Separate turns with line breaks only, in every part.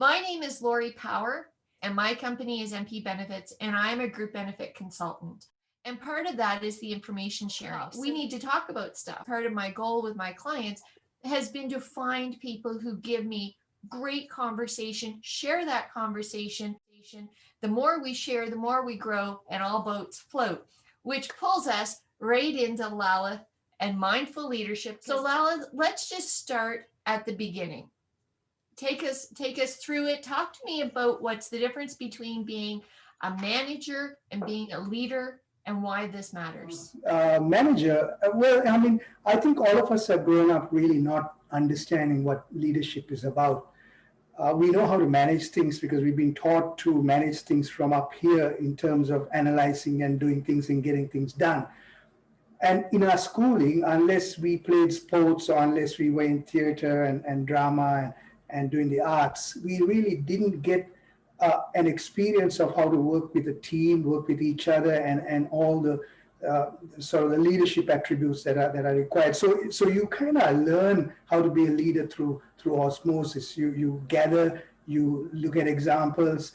My name is Lori Power, and my company is MP Benefits, and I'm a group benefit consultant. And part of that is the information sharing. We need to talk about stuff. Part of my goal with my clients has been to find people who give me great conversation, share that conversation. The more we share, the more we grow, and all boats float, which pulls us right into Lalith and mindful leadership. So Lalith, let's just start at the beginning. Take us through it. Talk to me about what's the difference between being a manager and being a leader, and why this matters.
Manager, well, I mean, I think all of us have grown up really not understanding what leadership is about. We know how to manage things because we've been taught to manage things from up here in terms of analyzing and doing things and getting things done. And in our schooling, unless we played sports or unless we were in theater and drama and doing the arts, we really didn't get an experience of how to work with a team, work with each other, and all the sort of the leadership attributes that are required. So you kind of learn how to be a leader through osmosis. You gather, you look at examples.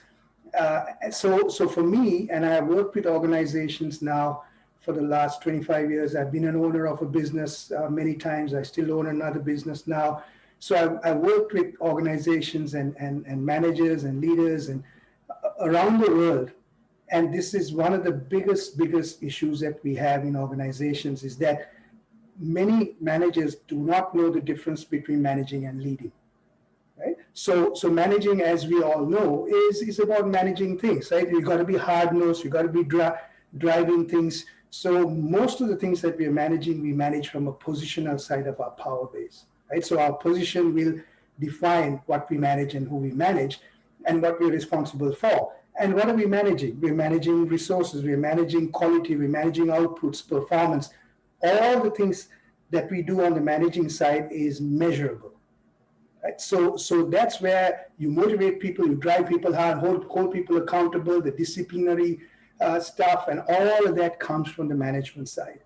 So for me, and I have worked with organizations now for the last 25 years. I've been an owner of a business many times. I still own another business now. So I worked with organizations and managers and leaders and around the world. And this is one of the biggest issues that we have in organizations, is that many managers do not know the difference between managing and leading. Right? So managing, as we all know, is about managing things, right? You got to be hard-nosed, you got to be driving things. So most of the things that we are managing, we manage from a positional side of our power base. Right? So our position will define what we manage and who we manage and what we're responsible for. And what are we managing? We're managing resources, we're managing quality, we're managing outputs, performance. All the things that we do on the managing side is measurable. Right? So that's where you motivate people, you drive people hard, hold people accountable, the disciplinary stuff, and all of that comes from the management side.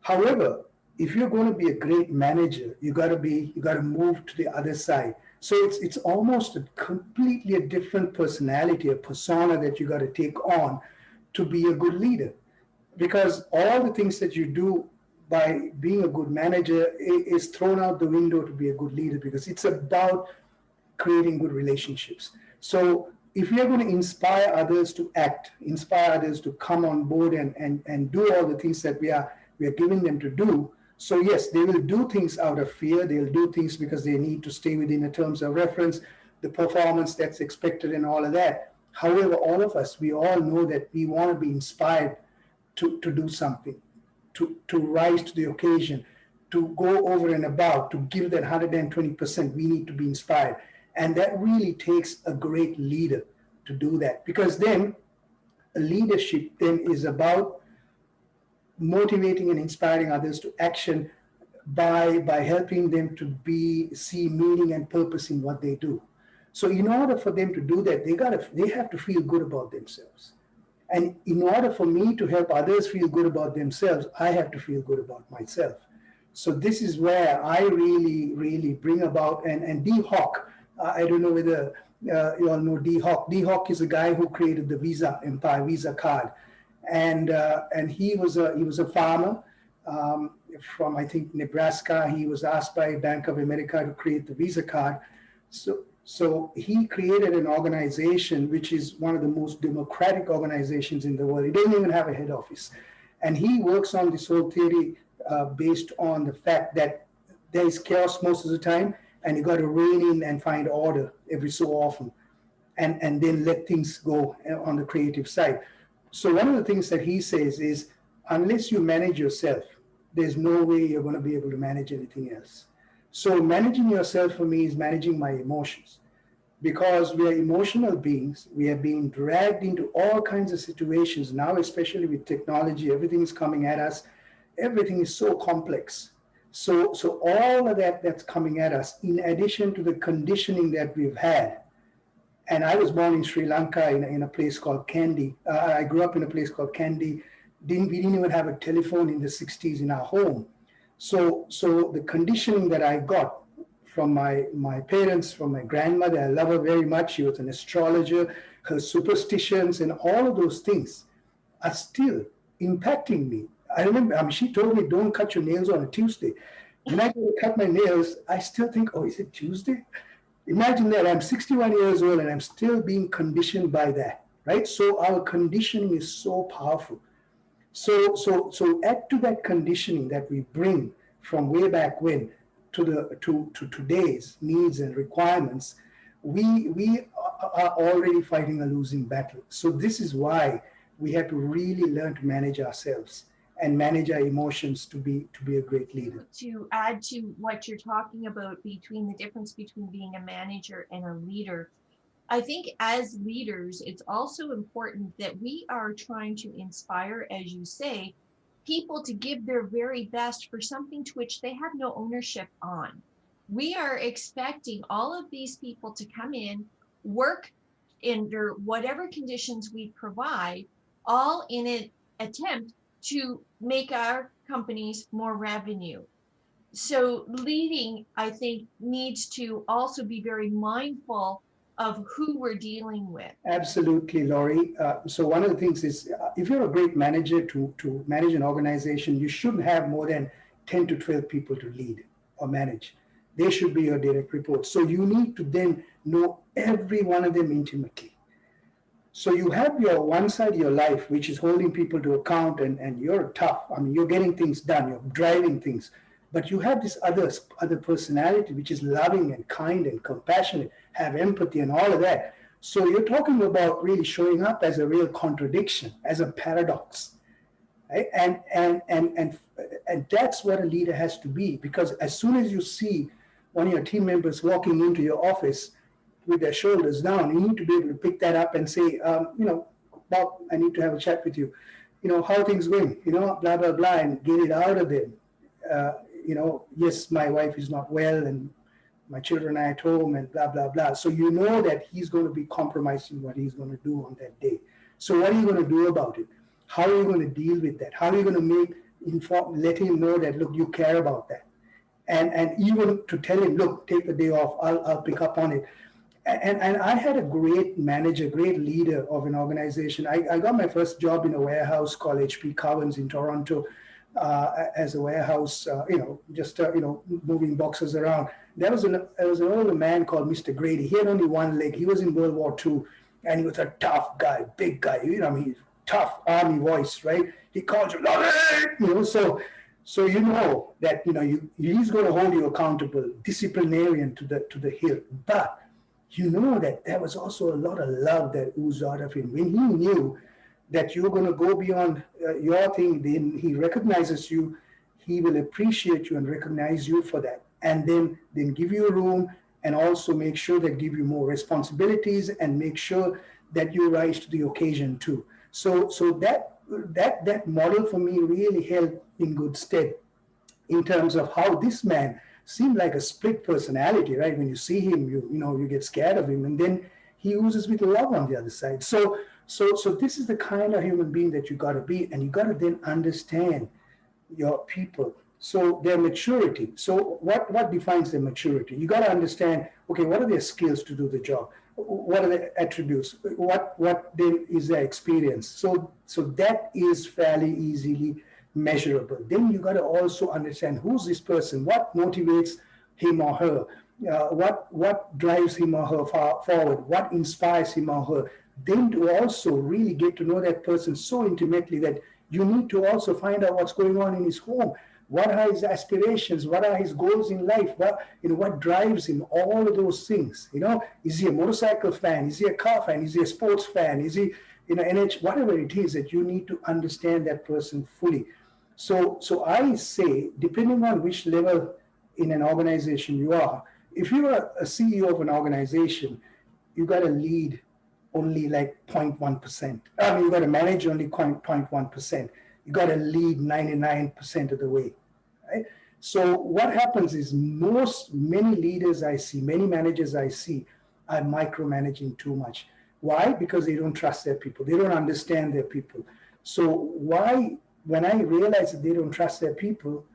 However, if you're going to be a great manager, you got to move to the other side. So it's almost a completely different personality, a persona that you got to take on to be a good leader. Because all the things that you do by being a good manager is thrown out the window to be a good leader, because it's about creating good relationships. So if we are going to inspire others to act, inspire others to come on board and do all the things that we are giving them to do. So yes, they will do things out of fear. They'll do things because they need to stay within the terms of reference, the performance that's expected and all of that. However, all of us, we all know that we want to be inspired to do something, to rise to the occasion, to go over and above, to give that 120%. We need to be inspired. And that really takes a great leader to do that, because then leadership then is about motivating and inspiring others to action by helping them to see meaning and purpose in what they do. So in order for them to do that, they have to feel good about themselves. And in order for me to help others feel good about themselves, I have to feel good about myself. So this is where I really bring about, and Dee Hock, I don't know whether you all know Dee Hock. Dee Hock is a guy who created the Visa empire, Visa card. And he was a farmer from, I think, Nebraska. He was asked by Bank of America to create the Visa card. So he created an organization which is one of the most democratic organizations in the world. It doesn't even have a head office. And he works on this whole theory based on the fact that there is chaos most of the time, and you got to rein in and find order every so often, and then let things go on the creative side. So one of the things that he says is, unless you manage yourself, there's no way you're going to be able to manage anything else. So managing yourself for me is managing my emotions, because we are emotional beings. We are being dragged into all kinds of situations now, especially with technology. Everything is coming at us. Everything is so complex. So all of that's coming at us, in addition to the conditioning that we've had. And I was born in Sri Lanka in a place called Kandy. I grew up in a place called Kandy. We didn't even have a telephone in the 60s in our home. So the conditioning that I got from my parents, from my grandmother. I love her very much. She was an astrologer. Her superstitions and all of those things are still impacting me. I remember, she told me, don't cut your nails on a Tuesday. When I go to cut my nails, I still think, oh, is it Tuesday? Imagine that I'm 61 years old and I'm still being conditioned by that, right? So our conditioning is so powerful. So add to that conditioning that we bring from way back when to today's needs and requirements, we are already fighting a losing battle. So this is why we have to really learn to manage ourselves and manage our emotions to be a great leader.
To add to what you're talking about between the difference between being a manager and a leader, I think as leaders, it's also important that we are trying to inspire, as you say, people to give their very best for something to which they have no ownership on. We are expecting all of these people to come in, work under whatever conditions we provide, all in an attempt to make our companies more revenue. So leading, I think, needs to also be very mindful of who we're dealing with.
Absolutely, Laurie. So one of the things is, if you're a great manager to manage an organization, you shouldn't have more than 10 to 12 people to lead or manage. They should be your direct reports. So you need to then know every one of them intimately. So you have your one side of your life, which is holding people to account, and you're tough. You're getting things done, you're driving things. But you have this other personality, which is loving and kind and compassionate, have empathy and all of that. So you're talking about really showing up as a real contradiction, as a paradox. Right? And that's what a leader has to be, because as soon as you see one of your team members walking into your office with their shoulders down, you need to be able to pick that up and say, Bob, I need to have a chat with you. How are things going? Blah, blah, blah, and get it out of them. Yes, my wife is not well and my children are at home and blah, blah, blah. So you know that he's going to be compromising what he's going to do on that day. So what are you going to do about it? How are you going to deal with that? How are you going to let him know that, look, you care about that? And even to tell him, look, take the day off, I'll pick up on it. And I had a great manager, great leader of an organization. I got my first job in a warehouse called HP Covens in Toronto as a warehouse, moving boxes around. There was an older man called Mr. Grady. He had only one leg. He was in World War II, and he was a tough guy, big guy. Tough army voice, right? He called you, Lalith, so you know that he's going to hold you accountable, disciplinarian to the hill. But you know that there was also a lot of love that oozed out of him. When he knew that you're going to go beyond your thing, then he recognizes you, he will appreciate you and recognize you for that. And then give you a room, and also make sure that give you more responsibilities and make sure that you rise to the occasion too. So that model for me really held in good stead in terms of how this man seemed like a split personality, right? When you see him, you get scared of him, and then he oozes with love on the other side. So this is the kind of human being that you got to be, and you got to then understand your people. So their maturity. So what defines their maturity? You got to understand, okay, what are their skills to do the job? What are their attributes? What then is their experience? So that is fairly easily measurable. Then you got to also understand who's this person, what motivates him or her, what drives him or her forward, what inspires him or her. Then to also really get to know that person so intimately that you need to also find out what's going on in his home. What are his aspirations? What are his goals in life? What drives him? All of those things. Is he a motorcycle fan? Is he a car fan? Is he a sports fan? Is he, NH? Whatever it is that you need to understand that person fully. So I say, depending on which level in an organization you are, if you are a CEO of an organization, you got to lead only like 0.1%. You got to manage only 0.1%. You got to lead 99% of the way, right? So what happens is many leaders I see, many managers I see are micromanaging too much. Why? Because they don't trust their people. They don't understand their people. So when I realize that they don't trust their people,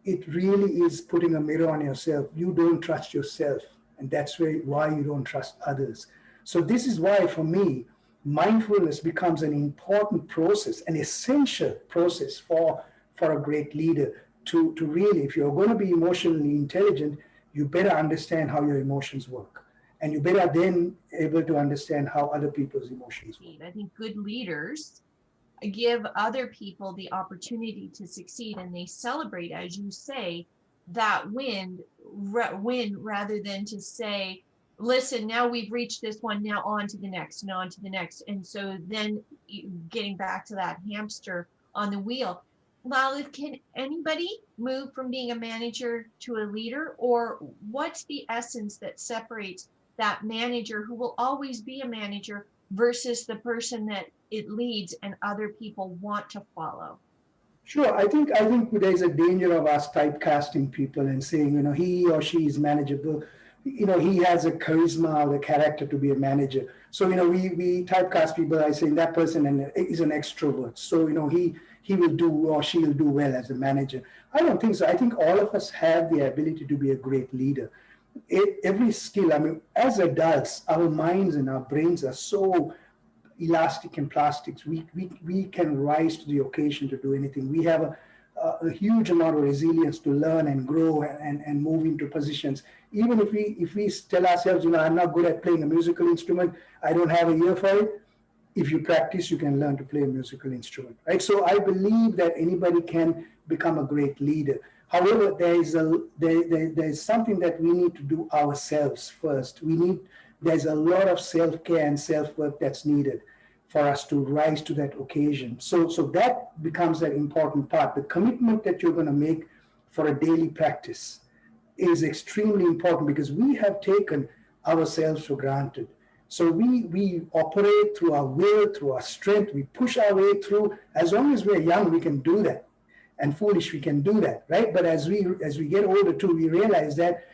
it really is putting a mirror on yourself. You don't trust yourself, and that's why you don't trust others. So this is why, for me, mindfulness becomes an important process, an essential process for a great leader to really, if you're going to be emotionally intelligent, you better understand how your emotions work. And you better then able to understand how other people's emotions work.
I think good leaders give other people the opportunity to succeed, and they celebrate, as you say, that win rather than to say, listen, now we've reached this one, now on to the next and on to the next. And so then getting back to that hamster on the wheel. Lalith, can anybody move from being a manager to a leader, or what's the essence that separates that manager who will always be a manager versus the person that it leads and other people want to follow?
Sure, I think there's a danger of us typecasting people and saying, he or she is manageable. He has a charisma or the character to be a manager. So, we typecast people by saying that person is an extrovert. So, he will do or she will do well as a manager. I don't think so. I think all of us have the ability to be a great leader. Every skill, as adults, our minds and our brains are so elastic and plastics. We can rise to the occasion to do anything. We have a huge amount of resilience to learn and grow and move into positions. Even if we tell ourselves, I'm not good at playing a musical instrument, I don't have a ear for it. If you practice, you can learn to play a musical instrument, right? So I believe that anybody can become a great leader. However, there's something that we need to do ourselves first. There's a lot of self-care and self-work that's needed for us to rise to that occasion. So that becomes an important part. The commitment that you're going to make for a daily practice is extremely important because we have taken ourselves for granted. So we operate through our will, through our strength. We push our way through. As long as we're young, we can do that. And foolish, we can do that, right? But as we get older too, we realize that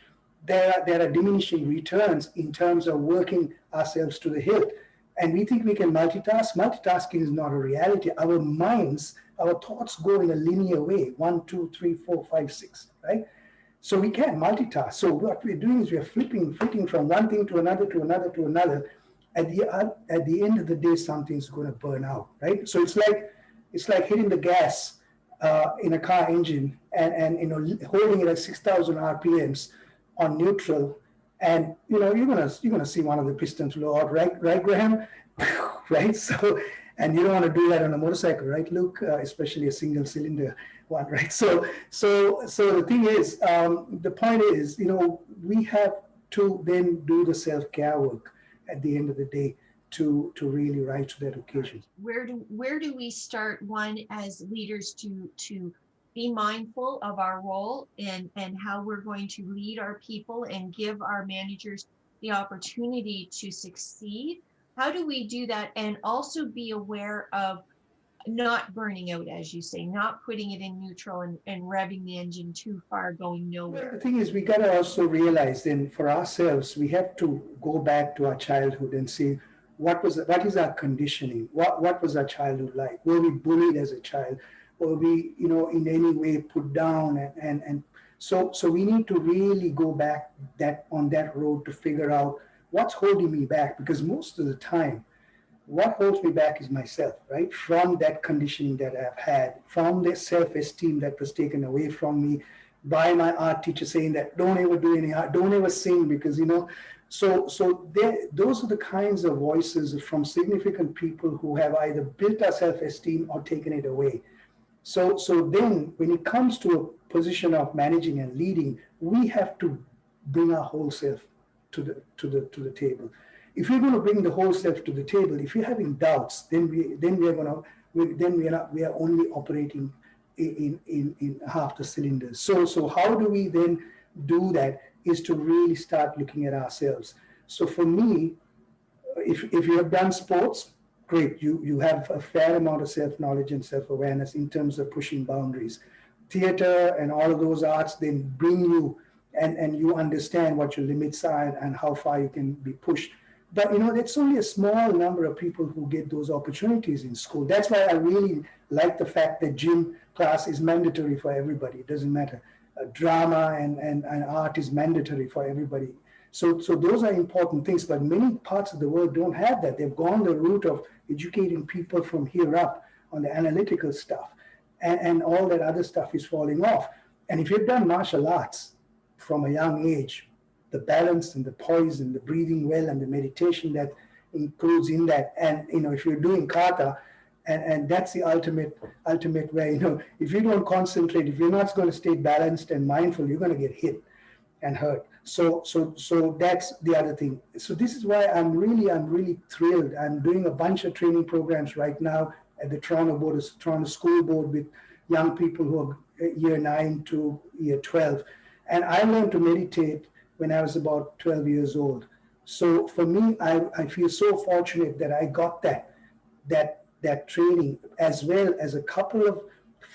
there are diminishing returns in terms of working ourselves to the hilt. And we think we can multitask. Multitasking is not a reality. Our minds, our thoughts go in a linear way, 1, 2, 3, 4, 5, 6, right? So we can't multitask. So what we're doing is we're flipping from one thing to another, to another, to another. At the end of the day, something's going to burn out, right? So it's like hitting the gas in a car engine and holding it at 6,000 RPMs on neutral, and you're gonna see one of the pistons blow out, right, Graham? Right? So, and you don't want to do that on a motorcycle, right, Luke? Especially a single cylinder one, right? So the thing is, the point is, we have to then do the self-care work at the end of the day to really rise to that occasion.
Where do we start, one, as leaders to be mindful of our role and how we're going to lead our people and give our managers the opportunity to succeed? How do we do that and also be aware of not burning out, as you say, not putting it in neutral and revving the engine too far, going nowhere?
Well, the thing is, we got to also realize then for ourselves, we have to go back to our childhood and see what is our conditioning? What was our childhood like? Were we bullied as a child? Were we, in any way put down? And so we need to really go back on that road to figure out what's holding me back. Because most of the time, what holds me back is myself, right? From that conditioning that I've had, from the self-esteem that was taken away from me by my art teacher saying that don't ever do any art, don't ever sing because, So those are the kinds of voices from significant people who have either built our self-esteem or taken it away. So then when it comes to a position of managing and leading, we have to bring our whole self to the table. If you're going to bring the whole self to the table, if you're having doubts, then we are only operating in half the cylinders. So how do we then do that? Is to really start looking at ourselves. So for me, if you have done sports, great. You have a fair amount of self-knowledge and self-awareness in terms of pushing boundaries. Theater and all of those arts then bring you and you understand what your limits are and how far you can be pushed. But it's only a small number of people who get those opportunities in school. That's why I really like the fact that gym class is mandatory for everybody. It doesn't matter. drama and art is mandatory for everybody. So those are important things, but many parts of the world don't have that. They've gone the route of educating people from here up on the analytical stuff, and all that other stuff is falling off. And if you've done martial arts from a young age, the balance and the poise and the breathing well and the meditation that includes in that, and if you're doing kata, and that's the ultimate way. If you don't concentrate, if you're not going to stay balanced and mindful, you're going to get hit and hurt. So that's the other thing. So this is why I'm really thrilled. I'm doing a bunch of training programs right now at the Toronto School Board with young people who are year 9 to year 12. And I learned to meditate when I was about 12 years old. So for me, I feel so fortunate that I got that training, as well as a couple of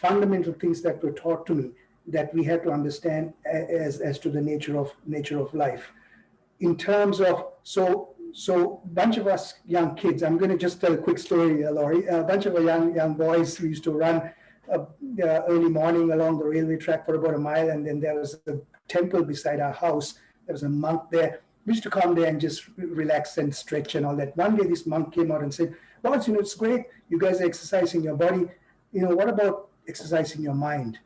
fundamental things that were taught to me that we had to understand as to the nature of life. In terms of, so bunch of us young kids, I'm going to just tell a quick story, Laurie. A bunch of young boys who used to run early morning along the railway track for about a mile, and then there was a temple beside our house. There was a monk there. We used to come there and just relax and stretch and all that. One day this monk came out and said, "Boys, it's great. You guys are exercising your body. What about exercising your mind?"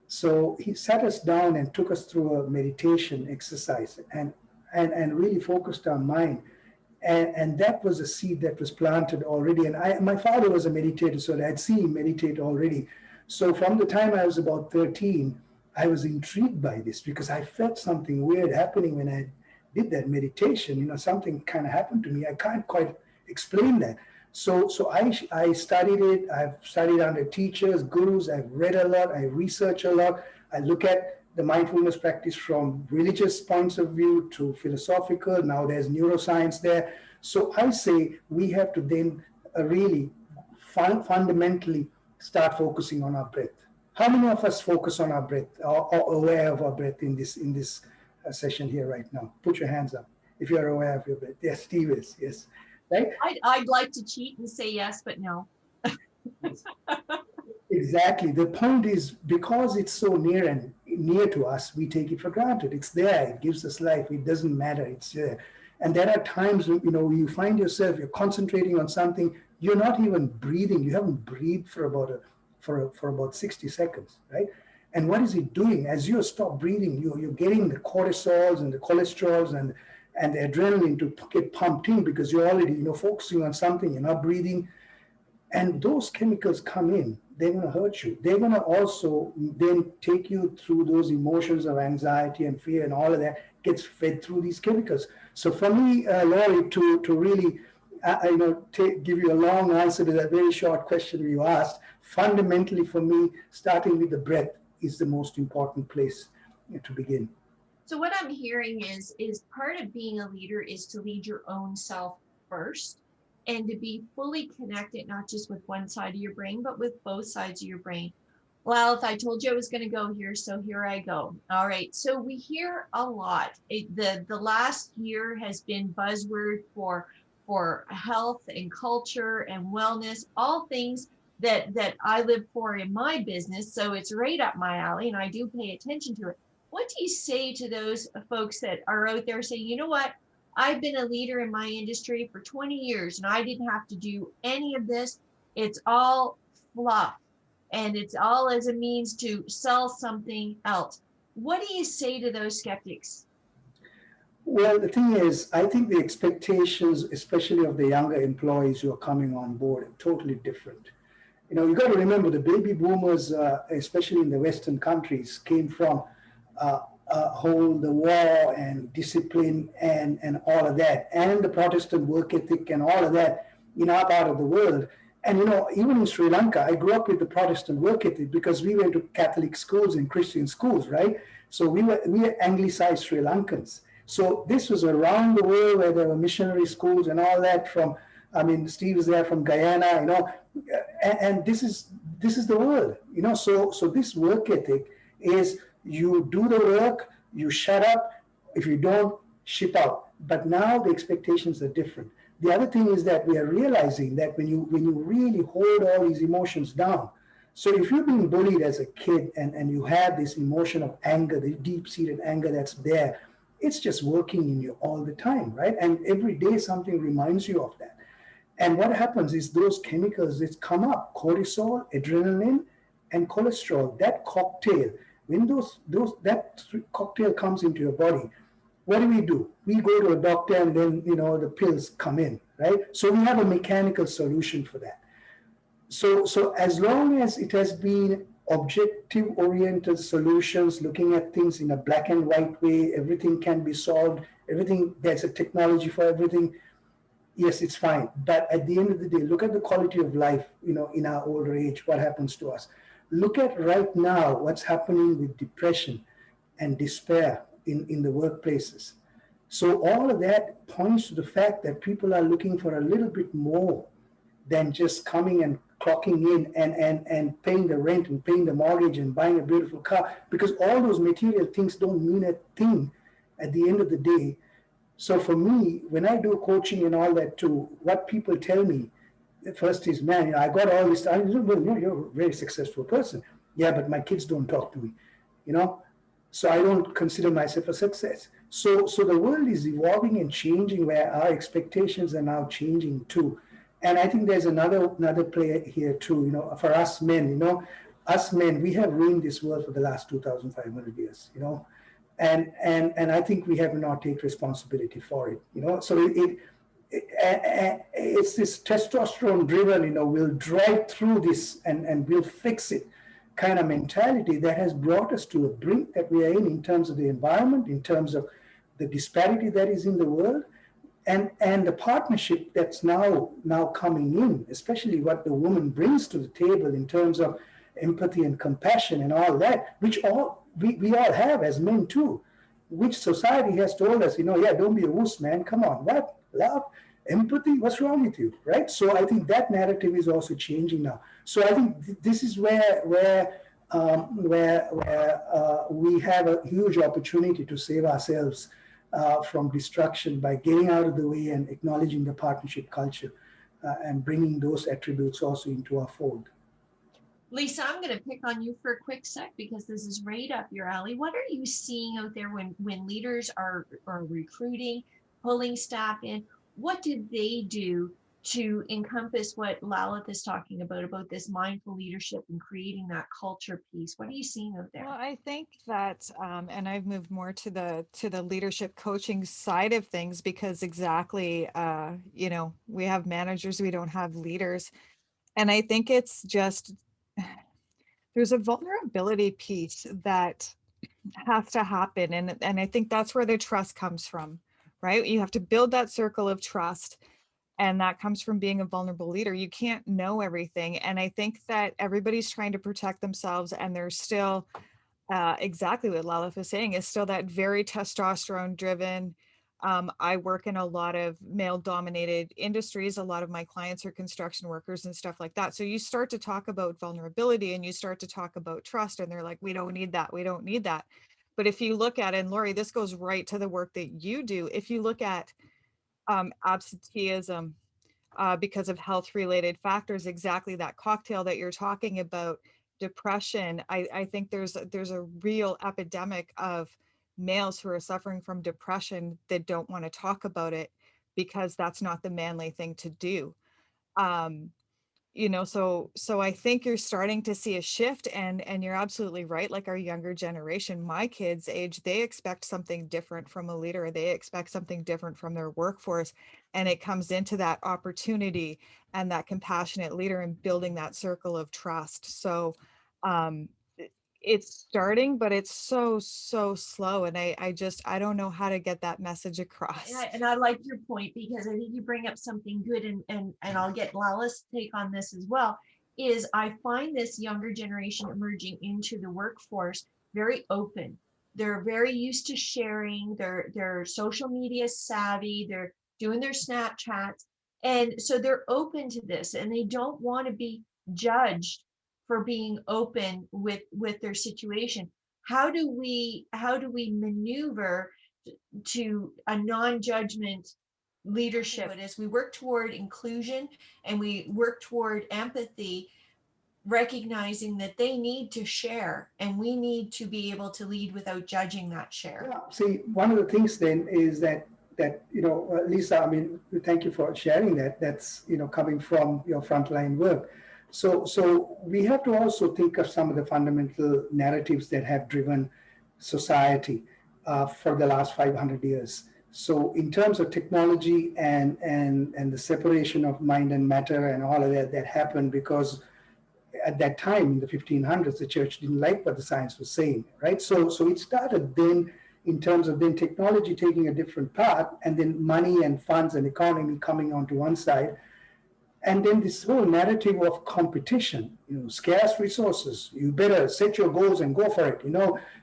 So he sat us down and took us through a meditation exercise and really focused our mind. And that was a seed that was planted already. And my father was a meditator, so I'd seen him meditate already. So from the time I was about 13, I was intrigued by this because I felt something weird happening when I did that meditation. Something kind of happened to me. I can't quite explain that. So I studied it. I've studied under teachers, gurus. I've read a lot. I research a lot. I look at the mindfulness practice from religious points of view to philosophical. Now there's neuroscience there. So I say we have to then really fundamentally start focusing on our breath. How many of us focus on our breath or aware of our breath in this session here right now? Put your hands up if you're aware of your breath. Yes, Steve is. Yes. Right?
I'd like to cheat and say yes, but no.
Exactly. The point is, because it's so near to us, we take it for granted. It's there. It gives us life. It doesn't matter. It's there. And there are times when you find yourself, you're concentrating on something, you're not even breathing. You haven't breathed for about 60 seconds, right? And what is it doing? As you stop breathing, you're getting the cortisols and the cholesterols and the adrenaline to get pumped in because you're already, focusing on something, you're not breathing. And those chemicals come in, they're going to hurt you. They're going to also then take you through those emotions of anxiety and fear, and all of that gets fed through these chemicals. So for me, Laurie, to really, give you a long answer to that very short question you asked, fundamentally for me, starting with the breath is the most important place to begin.
So what I'm hearing is part of being a leader is to lead your own self first and to be fully connected, not just with one side of your brain, but with both sides of your brain. Well, if I told you I was going to go here, so here I go. All right. So we hear a lot. The last year has been buzzword for health and culture and wellness, all things that I live for in my business. So it's right up my alley and I do pay attention to it. What do you say to those folks that are out there saying, you know what, I've been a leader in my industry for 20 years and I didn't have to do any of this. It's all fluff and it's all as a means to sell something else. What do you say to those skeptics?
Well, the thing is, I think the expectations, especially of the younger employees who are coming on board, are totally different. You got to remember the baby boomers, especially in the Western countries, came from the war and discipline and all of that, and the Protestant work ethic and all of that in our part of the world. And even in Sri Lanka, I grew up with the Protestant work ethic because we went to Catholic schools and Christian schools, right? So we were Anglicized Sri Lankans. So this was around the world where there were missionary schools and all that. Steve is there from Guyana, and this is the world, So this work ethic is, you do the work, you shut up. If you don't, ship out. But now the expectations are different. The other thing is that we are realizing that when you really hold all these emotions down, So if you're being bullied as a kid and you have this emotion of anger, the deep-seated anger that's there, it's just working in you all the time, right? And every day something reminds you of that. And what happens is those chemicals that come up, cortisol, adrenaline, and cholesterol, that cocktail, when that cocktail comes into your body, what do? We go to a doctor and then, the pills come in, right? So we have a mechanical solution for that. So as long as it has been objective oriented solutions, looking at things in a black and white way, everything can be solved, everything, there's a technology for everything, yes, it's fine. But at the end of the day, look at the quality of life, in our older age, what happens to us. Look at right now what's happening with depression and despair in the workplaces. So all of that points to the fact that people are looking for a little bit more than just coming and clocking in and paying the rent and paying the mortgage and buying a beautiful car, because all those material things don't mean a thing at the end of the day. So for me, when I do coaching and all that too, what people tell me first is, man, I got all this. Well, you're a very successful person. Yeah, but my kids don't talk to me, you know. So I don't consider myself a success. So the world is evolving and changing, where our expectations are now changing too. And I think there's another play here too. For us men, we have ruined this world for the last 2,500 years. And I think we have not take responsibility for it. So it's this testosterone driven. We'll drive through this and we'll fix it kind of mentality that has brought us to a brink that we are in terms of the environment, in terms of the disparity that is in the world, and the partnership that's now coming in, especially what the woman brings to the table in terms of empathy and compassion and all that, which we all have as men too, which society has told us, yeah, don't be a wuss, man. Come on, what? Love, empathy, what's wrong with you, right? So I think that narrative is also changing now. So I think this is where we have a huge opportunity to save ourselves from destruction by getting out of the way and acknowledging the partnership culture and bringing those attributes also into our fold.
Lisa, I'm going to pick on you for a quick sec because this is right up your alley. What are you seeing out there when leaders are recruiting, pulling staff in? What do they do to encompass what Lalith is talking about this mindful leadership and creating that culture piece? What are you seeing out there?
Well, I think that, and I've moved more to the leadership coaching side of things because exactly, we have managers, we don't have leaders. And I think it's just, there's a vulnerability piece that has to happen. And I think that's where the trust comes from, right? You have to build that circle of trust. And that comes from being a vulnerable leader. You can't know everything. And I think that everybody's trying to protect themselves, and there's still exactly what Lalith was saying, is still that very testosterone driven. I work in a lot of male dominated industries. A lot of my clients are construction workers and stuff like that. So you start to talk about vulnerability and you start to talk about trust, and they're like, we don't need that. We don't need that. But if you look at, and Lori, this goes right to the work that you do. If you look at absenteeism because of health related factors, exactly that cocktail that you're talking about, depression, I think there's a real epidemic of males who are suffering from depression that don't want to talk about it because that's not the manly thing to do. So I think you're starting to see a shift, and you're absolutely right. Like our younger generation, my kids' age, they expect something different from a leader. They expect something different from their workforce. And it comes into that opportunity and that compassionate leader and building that circle of trust. So it's starting, but it's so slow. And I don't know how to get that message across.
And I like your point, because I think you bring up something good, and I'll get Lalith's take on this as well, is I find this younger generation emerging into the workforce very open. They're very used to sharing, they're social media savvy, they're doing their Snapchats. And so they're open to this, and they don't want to be judged for being open with their situation. How do we maneuver to a non-judgment leadership? But as we work toward inclusion and we work toward empathy, recognizing that they need to share, and we need to be able to lead without judging that share.
Yeah. See, one of the things then is that Lisa, I mean, thank you for sharing that. That's coming from your frontline work. So we have to also think of some of the fundamental narratives that have driven society for the last 500 years. So in terms of technology and the separation of mind and matter and all of that happened because at that time in the 1500s, the church didn't like what the science was saying, right? So it started then in terms of then technology taking a different path, and then money and funds and economy coming onto one side. And then this whole narrative of competition, scarce resources, you better set your goals and go for it.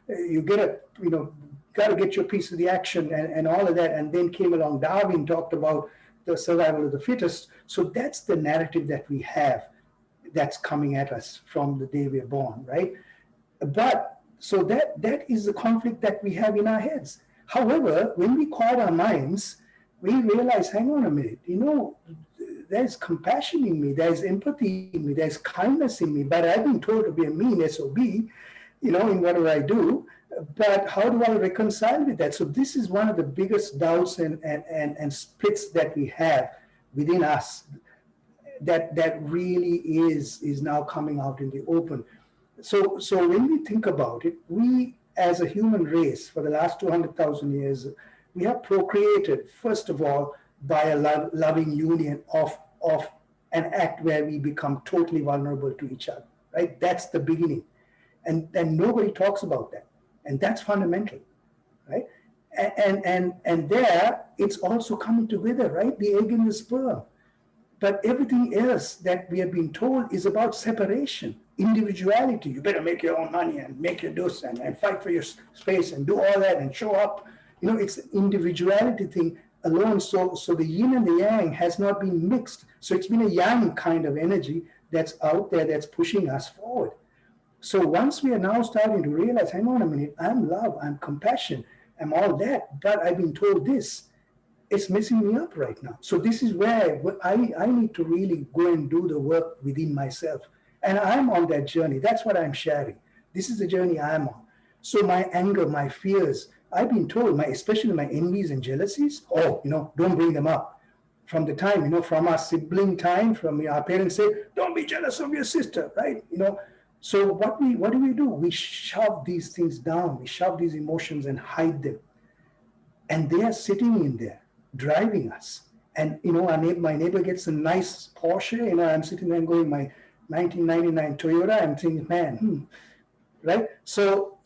You got to get your piece of the action and all of that. And then came along Darwin, talked about the survival of the fittest. So that's the narrative that we have that's coming at us from the day we're born, right? But so that is the conflict that we have in our heads. However, when we quiet our minds, we realize, hang on a minute, there's compassion in me, there's empathy in me, there's kindness in me, but I've been told to be a mean SOB, in whatever I do. But how do I reconcile with that? So this is one of the biggest doubts and splits that we have within us that really is now coming out in the open. So when we think about it, we as a human race for the last 200,000 years, we have procreated, first of all, by a loving union of an act where we become totally vulnerable to each other, right? That's the beginning. And nobody talks about that. And that's fundamental, right? And there, it's also coming together, right? The egg and the sperm. But everything else that we have been told is about separation, individuality. You better make your own money and make your dose and fight for your space and do all that and show up. It's an individuality thing alone. So the yin and the yang has not been mixed. So it's been a yang kind of energy that's out there that's pushing us forward. So once we are now starting to realize, hang on a minute, I'm love, I'm compassion, I'm all that, but I've been told this. It's messing me up right now. So this is where I need to really go and do the work within myself. And I'm on that journey. That's what I'm sharing. This is the journey I'm on. So my anger, my fears, I've been told, especially my envies and jealousies, don't bring them up. From the time, from our sibling time, from our parents say, don't be jealous of your sister, right? So what do? We shove these things down. We shove these emotions and hide them. And they are sitting in there, driving us. And my neighbor gets a nice Porsche, I'm sitting there going, my 1999 Toyota, I'm thinking, man, right? So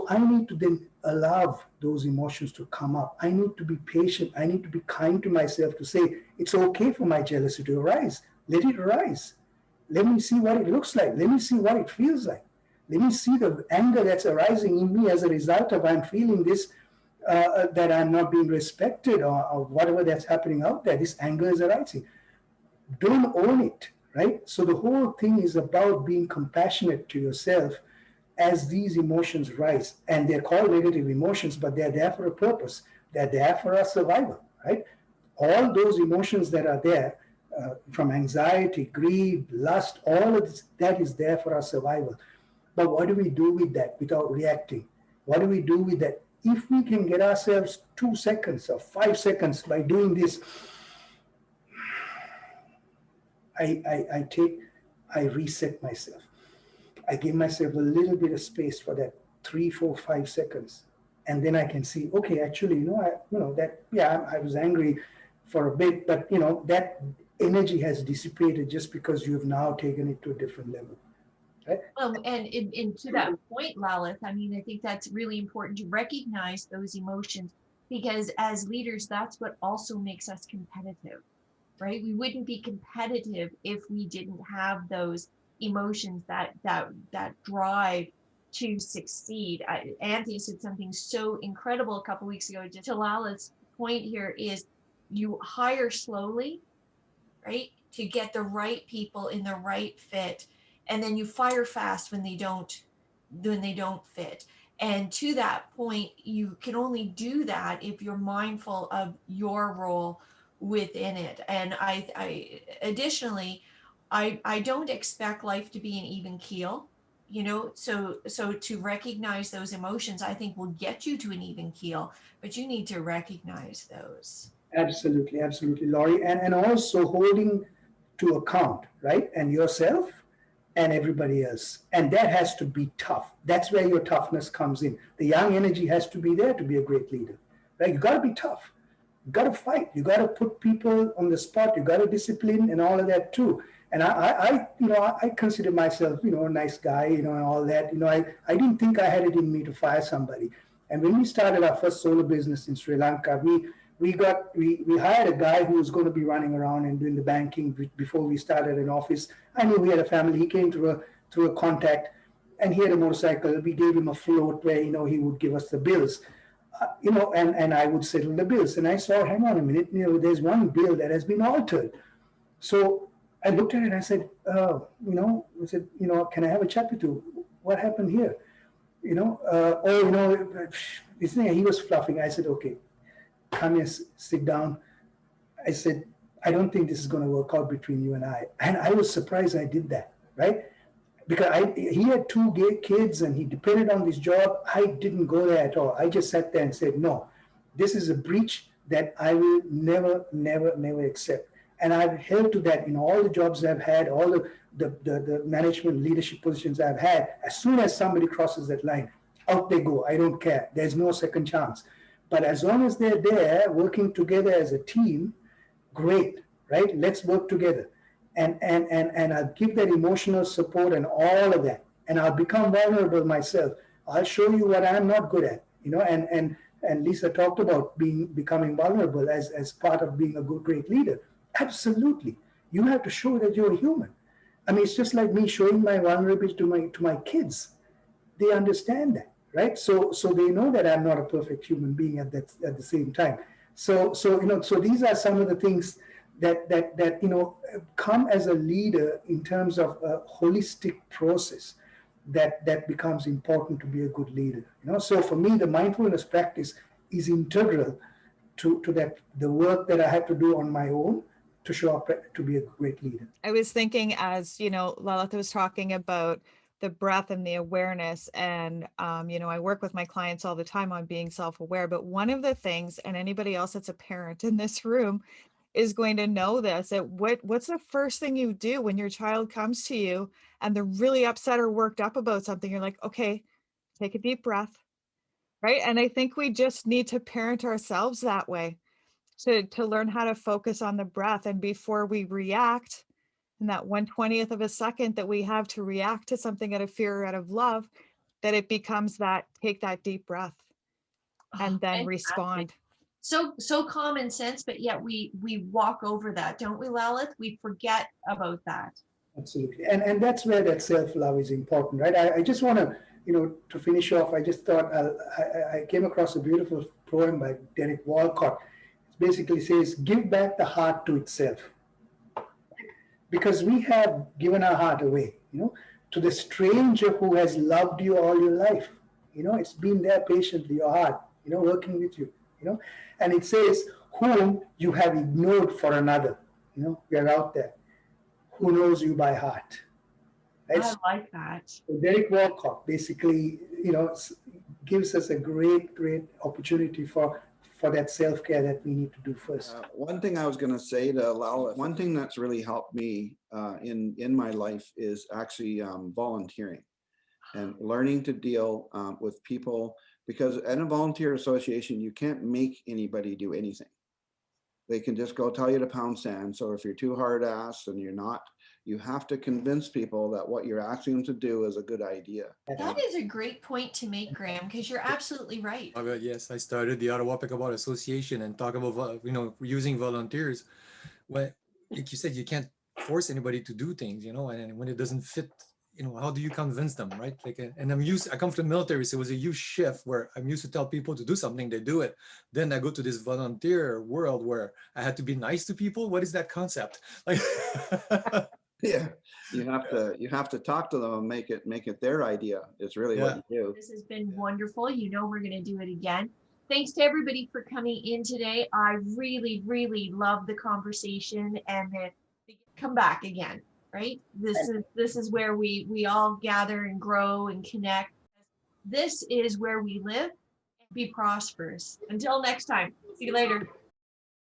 I need to then allow those emotions to come up. I need to be patient. I need to be kind to myself to say, it's okay for my jealousy to arise. Let it arise. Let me see what it looks like. Let me see what it feels like. Let me see the anger that's arising in me as a result of I'm feeling this, that I'm not being respected or whatever that's happening out there. This anger is arising. Don't own it, right? So the whole thing is about being compassionate to yourself as these emotions rise. And they're called negative emotions, but they're there for a purpose. They're there for our survival, right? All those emotions that are there, from anxiety, greed, lust, all of this, that is there for our survival. But what do we do with that without reacting? What do we do with that? If we can get ourselves 2 seconds or 5 seconds by doing this, I reset myself. I give myself a little bit of space for that 3, 4, 5 seconds. And then I can see, okay, actually, I was angry for a bit, but that energy has dissipated just because you have now taken it to a different level. Right?
And to that point, Lalith, I think that's really important to recognize those emotions, because as leaders, that's what also makes us competitive, right? We wouldn't be competitive if we didn't have those emotions that drive to succeed. Anthony said something so incredible a couple of weeks ago. To Lalith's point here is you hire slowly, right, to get the right people in the right fit, and then you fire fast when they don't fit. And to that point, you can only do that if you're mindful of your role within it. And I additionally, I don't expect life to be an even keel, you know, so to recognize those emotions, I think will get you to an even keel, but you need to recognize those.
Absolutely, absolutely, Laurie. And also holding to account, right? And yourself and everybody else. And that has to be tough. That's where your toughness comes in. The young energy has to be there to be a great leader, right? You got to be tough. You got to fight. You got to put people on the spot. You got to discipline and all of that too. And I consider myself, a nice guy, and all that. I didn't think I had it in me to fire somebody. And when we started our first solar business in Sri Lanka, we hired a guy who was going to be running around and doing the banking before we started an office. I knew we had a family. He came through a contact, and he had a motorcycle. We gave him a float where he would give us the bills. And I would settle the bills. And I saw, hang on a minute, there's one bill that has been altered. So I looked at it and I said, can I have a chat with you? What happened here? He was fluffing. I said, okay, come here, sit down. I said, I don't think this is going to work out between you and I. And I was surprised I did that, right? Because he had two gay kids and he depended on this job. I didn't go there at all. I just sat there and said, no, this is a breach that I will never, never, never accept. And I've held to that in all the jobs I've had, all the management leadership positions I've had. As soon as somebody crosses that line, out they go. I don't care. There's no second chance. But as long as they're there working together as a team, great, right? Let's work together. And I'll give that emotional support and all of that. And I'll become vulnerable myself. I'll show you what I'm not good at, and Lisa talked about becoming vulnerable as part of being a great leader. Absolutely. You have to show that you're a human. I mean, it's just like me showing my vulnerability to my kids. They understand that, right? So they know that I'm not a perfect human being at the same time. So these are some of the things that come as a leader in terms of a holistic process that becomes important to be a good leader. So for me, the mindfulness practice is integral to that, the work that I had to do on my own to show up to be a great leader.
I was thinking, as Lalith was talking about the breath and the awareness, and I work with my clients all the time on being self-aware, but one of the things, and anybody else that's a parent in this room is going to know this, that what's the first thing you do when your child comes to you and they're really upset or worked up about something? You're like, okay, take a deep breath, right? And I think we just need to parent ourselves that way, to learn how to focus on the breath. And before we react, in that 1/20th of a second that we have to react to something out of fear or out of love, that it becomes that, take that deep breath and then respond.
So common sense, but yet we walk over that, don't we, Lalith? We forget about that.
Absolutely. And that's where that self-love is important, right? I just want to, to finish off, I just thought I came across a beautiful poem by Derek Walcott. It basically says, give back the heart to itself. Because we have given our heart away, to the stranger who has loved you all your life. It's been there patiently, your heart, working with you, and it says, whom you have ignored for another. We are out there. Who knows you by heart? Right?
I like that.
So Derek Walcott basically, gives us a great opportunity for that self-care that we need to do first.
One thing I was going to say to Lalith, one thing that's really helped me in my life is actually volunteering and learning to deal with people, because in a volunteer association, you can't make anybody do anything. They can just go tell you to pound sand. So if you're too hard ass and you're not, you have to convince people that what you're asking them to do is a good idea.
That is a great point to make, Graham, because you're absolutely right.
Yes, I started the Ottawa Pickleball Association and talk about, using volunteers. Well, like you said, you can't force anybody to do things, and when it doesn't fit, how do you convince them, right? And I come from the military, so it was a huge shift where I'm used to tell people to do something, they do it. Then I go to this volunteer world where I had to be nice to people. What is that concept?
Yeah, you have to talk to them and make it their idea. It's really what you do.
This has been wonderful. We're going to do it again. Thanks to everybody for coming in today. I really, really love the conversation, and then come back again. right? This is where we all gather and grow and connect. This is where we live and be prosperous. Until next time, see you later.